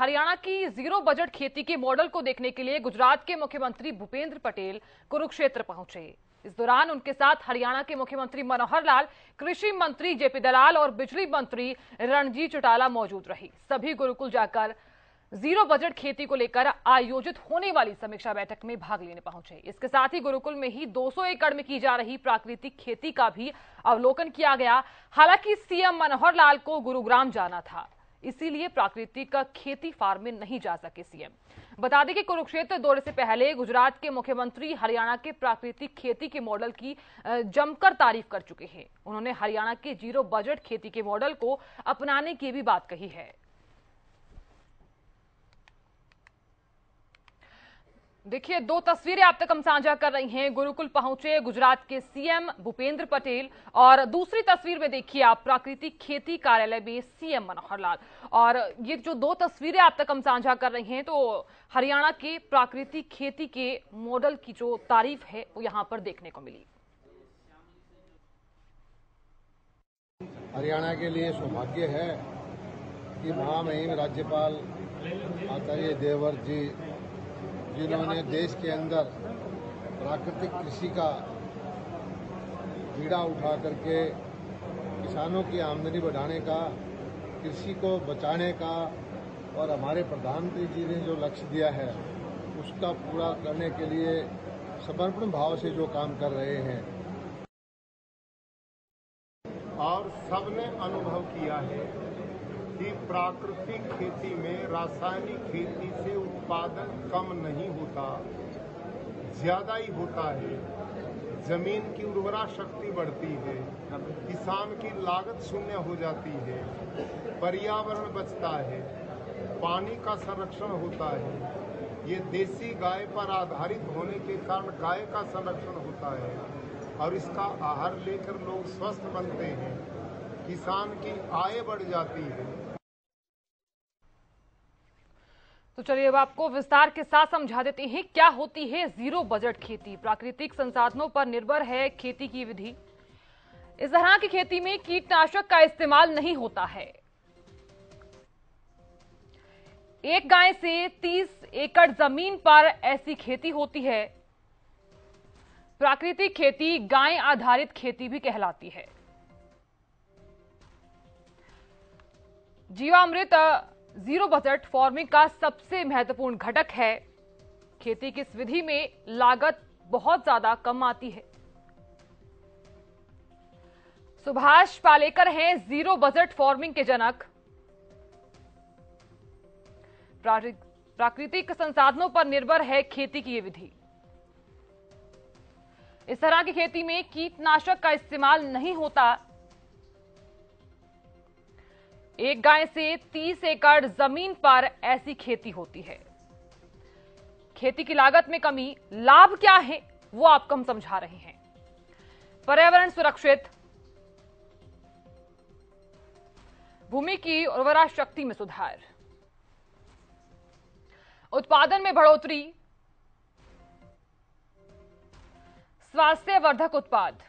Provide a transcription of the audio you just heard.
हरियाणा की zero budget खेती के मॉडल को देखने के लिए गुजरात के मुख्यमंत्री भूपेंद्र पटेल कुरुक्षेत्र पहुंचे। इस दौरान उनके साथ हरियाणा के मुख्यमंत्री मनोहर लाल, कृषि मंत्री जेपी दलाल और बिजली मंत्री रणजीत चौटाला मौजूद रही। सभी गुरुकुल जाकर जीरो बजट खेती को लेकर आयोजित होने वाली समीक्षा बैठक में भाग लेने पहुंचे। इसके साथ ही गुरुकुल में ही 200 एकड़ में की जा रही प्राकृतिक खेती का भी अवलोकन किया गया। हालांकि सीएम मनोहर लाल को गुरुग्राम जाना था, इसीलिए प्राकृतिक खेती फार्म में नहीं जा सके सीएम। बता दें कि कुरुक्षेत्र दौरे से पहले गुजरात के मुख्यमंत्री हरियाणा के प्राकृतिक खेती के मॉडल की जमकर तारीफ कर चुके हैं। उन्होंने हरियाणा के जीरो बजट खेती के मॉडल को अपनाने की भी बात कही है। देखिए, दो तस्वीरें आप तक हम साझा कर रही हैं। गुरुकुल पहुंचे गुजरात के सीएम भूपेंद्र पटेल और दूसरी तस्वीर में देखिए आप प्राकृतिक खेती कार्यालय में सीएम मनोहर लाल। और ये जो दो तस्वीरें आप तक हम साझा कर रहे हैं, तो हरियाणा के प्राकृतिक खेती के मॉडल की जो तारीफ है वो यहां पर देखने को मिली। हरियाणा के लिए सौभाग्य है कि महामहिम राज्यपाल आचार्य देवव्रत जी, जिन्होंने देश के अंदर प्राकृतिक कृषि का बीड़ा उठा करके किसानों की आमदनी बढ़ाने का, कृषि को बचाने का और हमारे प्रधानमंत्री जी ने जो लक्ष्य दिया है उसका पूरा करने के लिए समर्पण भाव से जो काम कर रहे हैं। और सबने अनुभव किया है कि प्राकृतिक खेती में रासायनिक खेती से उत्पादन कम नहीं होता, ज्यादा ही होता है। जमीन की उर्वरा शक्ति बढ़ती है, किसान की लागत शून्य हो जाती है, पर्यावरण बचता है, पानी का संरक्षण होता है। ये देसी गाय पर आधारित होने के कारण गाय का संरक्षण होता है और इसका आहार लेकर लोग स्वस्थ बनते हैं, किसान की आय बढ़ जाती है। तो चलिए अब आपको विस्तार के साथ समझा देते हैं क्या होती है जीरो बजट खेती। प्राकृतिक संसाधनों पर निर्भर है खेती की विधि। इस तरह की खेती में कीटनाशक का इस्तेमाल नहीं होता है। एक गाय से 30 एकड़ जमीन पर ऐसी खेती होती है। प्राकृतिक खेती गाय आधारित खेती भी कहलाती है। जीवामृत जीरो बजट फार्मिंग का सबसे महत्वपूर्ण घटक है। खेती की इस विधि में लागत बहुत ज्यादा कम आती है। सुभाष पालेकर हैं जीरो बजट फार्मिंग के जनक। प्राकृतिक संसाधनों पर निर्भर है खेती की यह विधि। इस तरह की खेती में कीटनाशक का इस्तेमाल नहीं होता। एक गाय से 30 एकड़ जमीन पर ऐसी खेती होती है। खेती की लागत में कमी, लाभ क्या है वो आपको हम समझा रहे हैं। पर्यावरण सुरक्षित, भूमि की उर्वरा शक्ति में सुधार, उत्पादन में बढ़ोतरी, स्वास्थ्यवर्धक उत्पाद,